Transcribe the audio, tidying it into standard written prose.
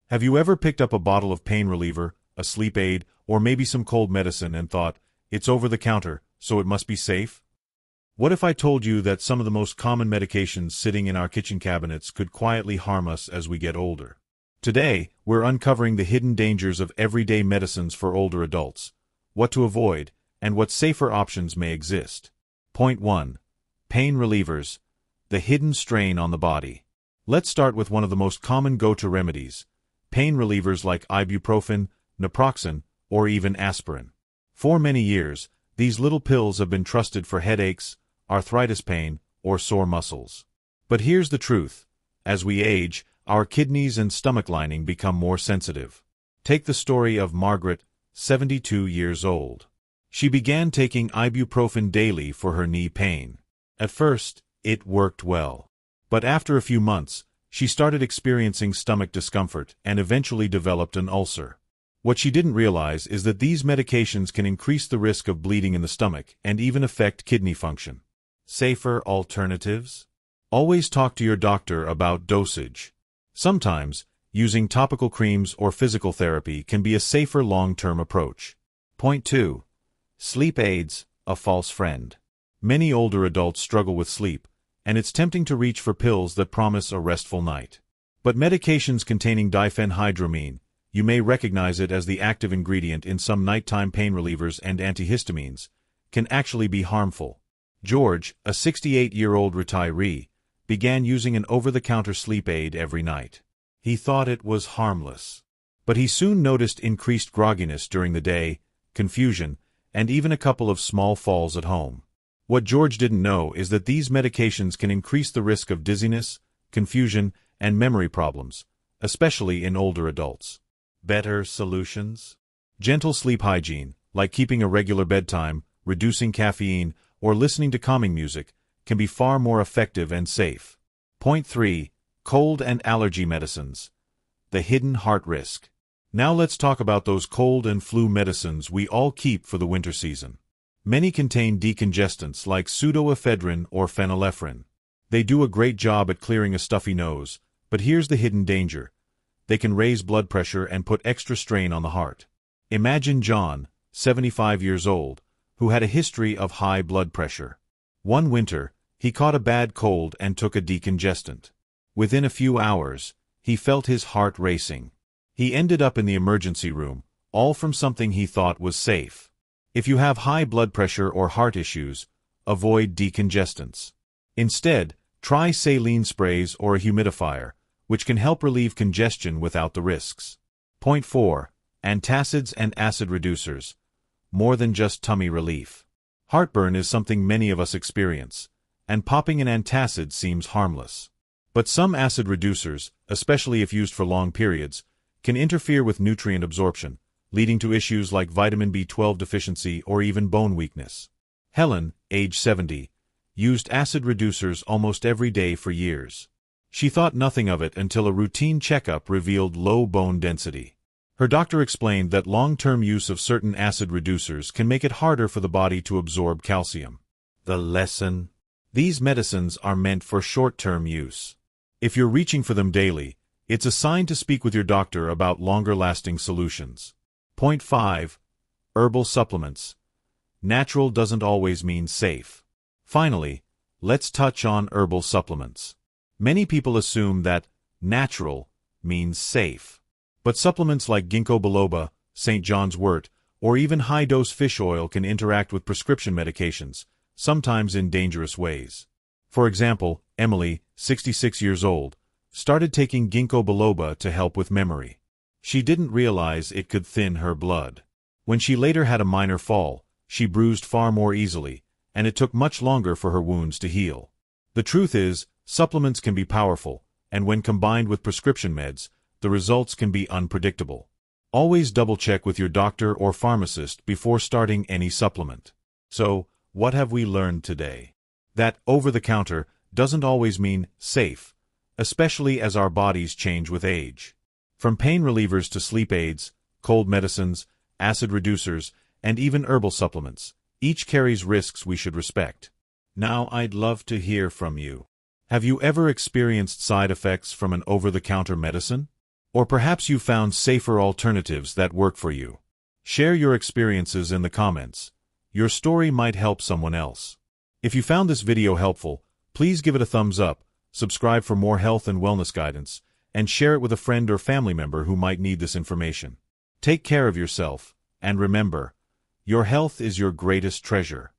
Have you ever picked up a bottle of pain reliever, a sleep aid, or maybe some cold medicine and thought, it's over the counter, so it must be safe? What if I told you that some of the most common medications sitting in our kitchen cabinets could quietly harm us as we get older? Today, we're uncovering the hidden dangers of everyday medicines for older adults, what to avoid, and what safer options may exist. Point 1. Pain relievers, the hidden strain on the body. Let's start with one of the most common go-to remedies, pain relievers like ibuprofen, naproxen, or even aspirin. For many years, these little pills have been trusted for headaches, arthritis pain, or sore muscles. But here's the truth. As we age, our kidneys and stomach lining become more sensitive. Take the story of Margaret, 72 years old. She began taking ibuprofen daily for her knee pain. At first, it worked well. But after a few months, she started experiencing stomach discomfort and eventually developed an ulcer. What she didn't realize is that these medications can increase the risk of bleeding in the stomach and even affect kidney function. Safer alternatives? Always talk to your doctor about dosage. Sometimes, using topical creams or physical therapy can be a safer long-term approach. Point 2. Sleep aids, a false friend. Many older adults struggle with sleep, and it's tempting to reach for pills that promise a restful night. But medications containing diphenhydramine, you may recognize it as the active ingredient in some nighttime pain relievers and antihistamines, can actually be harmful. George, a 68-year-old retiree, began using an over-the-counter sleep aid every night. He thought it was harmless. But he soon noticed increased grogginess during the day, confusion, and even a couple of small falls at home. What George didn't know is that these medications can increase the risk of dizziness, confusion, and memory problems, especially in older adults. Better solutions? Gentle sleep hygiene, like keeping a regular bedtime, reducing caffeine, or listening to calming music, can be far more effective and safe. Point 3. Cold and allergy medicines. The hidden heart risk. Now let's talk about those cold and flu medicines we all keep for the winter season. Many contain decongestants like pseudoephedrine or phenylephrine. They do a great job at clearing a stuffy nose, but here's the hidden danger. They can raise blood pressure and put extra strain on the heart. Imagine John, 75 years old, who had a history of high blood pressure. One winter, he caught a bad cold and took a decongestant. Within a few hours, he felt his heart racing. He ended up in the emergency room, all from something he thought was safe. If you have high blood pressure or heart issues, avoid decongestants. Instead, try saline sprays or a humidifier, which can help relieve congestion without the risks. Point 4. Antacids and acid reducers. More than just tummy relief. Heartburn is something many of us experience, and popping an antacid seems harmless. But some acid reducers, especially if used for long periods, can interfere with nutrient absorption, leading to issues like vitamin B12 deficiency or even bone weakness. Helen, age 70, used acid reducers almost every day for years. She thought nothing of it until a routine checkup revealed low bone density. Her doctor explained that long-term use of certain acid reducers can make it harder for the body to absorb calcium. The lesson? These medicines are meant for short-term use. If you're reaching for them daily, it's a sign to speak with your doctor about longer-lasting solutions. Point 5. Herbal supplements. Natural doesn't always mean safe. Finally, let's touch on herbal supplements. Many people assume that natural means safe. But supplements like ginkgo biloba, St. John's wort, or even high-dose fish oil can interact with prescription medications, sometimes in dangerous ways. For example, Emily, 66 years old, started taking ginkgo biloba to help with memory. She didn't realize it could thin her blood. When she later had a minor fall, she bruised far more easily, and it took much longer for her wounds to heal. The truth is, supplements can be powerful, and when combined with prescription meds, the results can be unpredictable. Always double-check with your doctor or pharmacist before starting any supplement. So, what have we learned today? That over-the-counter doesn't always mean safe, especially as our bodies change with age. From pain relievers to sleep aids, cold medicines, acid reducers, and even herbal supplements, each carries risks we should respect. Now I'd love to hear from you. Have you ever experienced side effects from an over-the-counter medicine? Or perhaps you found safer alternatives that work for you. Share your experiences in the comments. Your story might help someone else. If you found this video helpful, please give it a thumbs up, subscribe for more health and wellness guidance, and share it with a friend or family member who might need this information. Take care of yourself, and remember, your health is your greatest treasure.